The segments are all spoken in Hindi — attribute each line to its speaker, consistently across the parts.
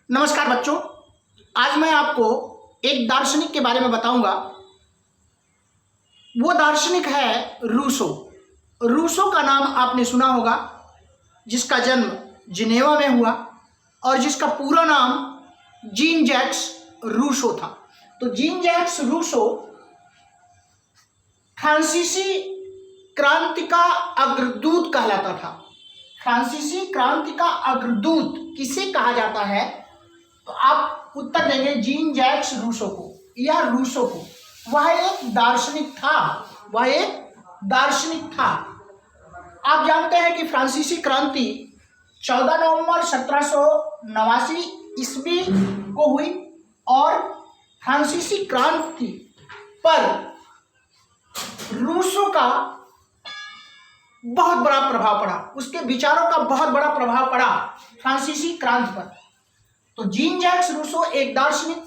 Speaker 1: नमस्कार बच्चों, आज मैं आपको एक दार्शनिक के बारे में बताऊंगा। वो दार्शनिक है रूसो। रूसो का नाम आपने सुना होगा, जिसका जन्म जिनेवा में हुआ और जिसका पूरा नाम जीन जैक्स रूसो था। तो जीन जैक्स रूसो फ्रांसीसी क्रांति का अग्रदूत कहलाता था। फ्रांसीसी क्रांति का अग्रदूत किसे कहा जाता है? तो आप उत्तर देंगे जीन जैक्स रूसो को या रूसो को। वह एक दार्शनिक था। आप जानते हैं कि फ्रांसीसी क्रांति 14 नवंबर 1789 ईस्वी को हुई और फ्रांसीसी क्रांति पर रूसो का बहुत बड़ा प्रभाव पड़ा। उसके विचारों का बहुत बड़ा प्रभाव पड़ा फ्रांसीसी क्रांति पर। तो जीन जैक्स रूसो एक दार्शनिक,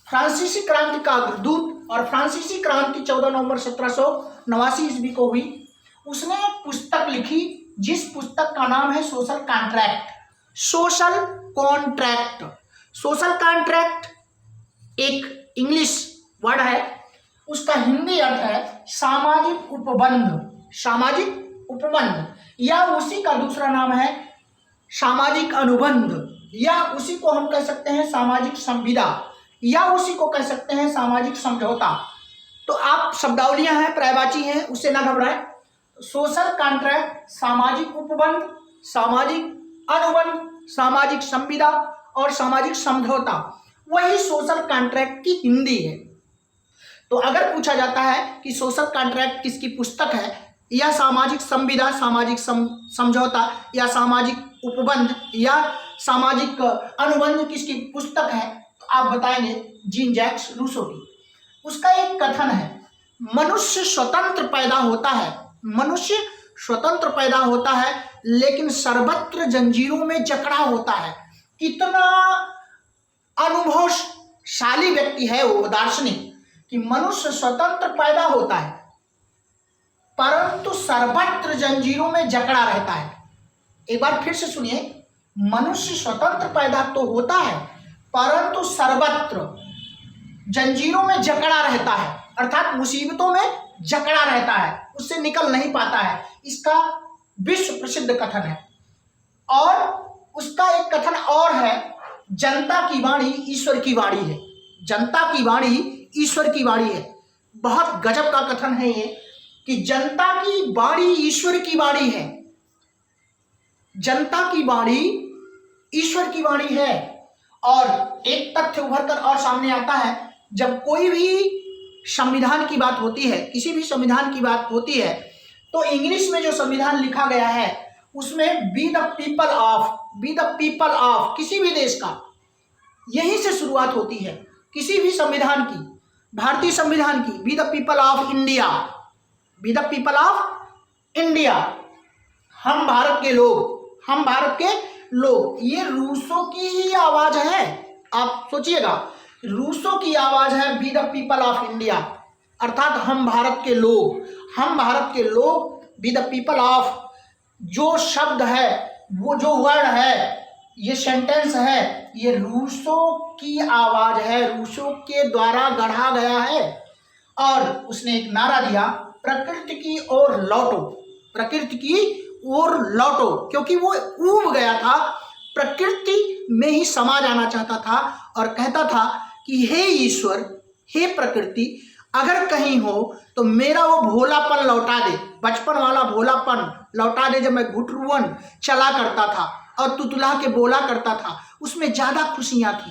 Speaker 1: फ्रांसीसी क्रांति का अग्रदूत और फ्रांसीसी क्रांति 14 नवंबर 1789 ईस्वी को हुई। उसने एक पुस्तक लिखी जिस पुस्तक का नाम है सोशल कॉन्ट्रैक्ट एक इंग्लिश वर्ड है, उसका हिंदी अर्थ है सामाजिक उपबंध या उसी का दूसरा नाम है सामाजिक अनुबंध, या उसी को हम कह सकते हैं सामाजिक संविदा, या उसी को कह सकते हैं सामाजिक समझौता। तो आप शब्दावलियां हैं, पर्यायवाची हैं, उससे ना घबराएं। सोशल कॉन्ट्रैक्ट सामाजिक उपबंध, सामाजिक अनुबंध, सामाजिक संविदा और सामाजिक समझौता, वही सोशल कॉन्ट्रैक्ट की हिंदी है। तो अगर पूछा जाता है कि सोशल कॉन्ट्रैक्ट किसकी पुस्तक है, या सामाजिक संविदा, सामाजिक समझौता या सामाजिक उपबंध या सामाजिक अनुबंध किसकी पुस्तक है, तो आप बताएंगे जीन जैक्स रूसो की। उसका एक कथन है, मनुष्य स्वतंत्र पैदा होता है लेकिन सर्वत्र जंजीरों में जकड़ा होता है। कितना अनुभवशाली व्यक्ति है वो दार्शनिक कि मनुष्य स्वतंत्र पैदा होता है परंतु सर्वत्र जंजीरों में जकड़ा रहता है। एक बार फिर से सुनिए, मनुष्य स्वतंत्र पैदा तो होता है परंतु सर्वत्र जंजीरों में जकड़ा रहता है, अर्थात मुसीबतों में जकड़ा रहता है, उससे निकल नहीं पाता है। इसका विश्व प्रसिद्ध कथन है। और उसका एक कथन और है, जनता की वाणी ईश्वर की वाणी है। जनता की वाणी ईश्वर की वाणी है। बहुत गजब का कथन है ये कि जनता की वाणी ईश्वर की वाणी है। जनता की वाणी ईश्वर की वाणी है। और एक तथ्य उभर कर और सामने आता है, जब कोई भी संविधान की बात होती है, किसी भी संविधान की बात होती है, तो इंग्लिश में जो संविधान लिखा गया है उसमें बी द पीपल ऑफ किसी भी देश का, यहीं से शुरुआत होती है। किसी भी संविधान की, भारतीय संविधान की, be the people of India, हम भारत के लोग। ये रूसो की ही आवाज है। आप सोचिएगा, रूसो की आवाज है be the people of India, अर्थात हम भारत के लोग बी द पीपल ऑफ। जो शब्द है, वो जो वर्ड है, ये सेंटेंस है, ये रूसो की आवाज है, रूसो के द्वारा गढ़ा गया है। और उसने एक नारा दिया, प्रकृति की ओर लौटो, क्योंकि वो ऊब गया था, प्रकृति में ही समा जाना चाहता था और कहता था कि हे ईश्वर, हे प्रकृति, अगर कहीं हो तो मेरा वो भोलापन लौटा दे, बचपन वाला भोलापन लौटा दे, जब मैं घुटरुअन चला करता था और तुतला के बोला करता था, उसमें ज्यादा खुशियां थी।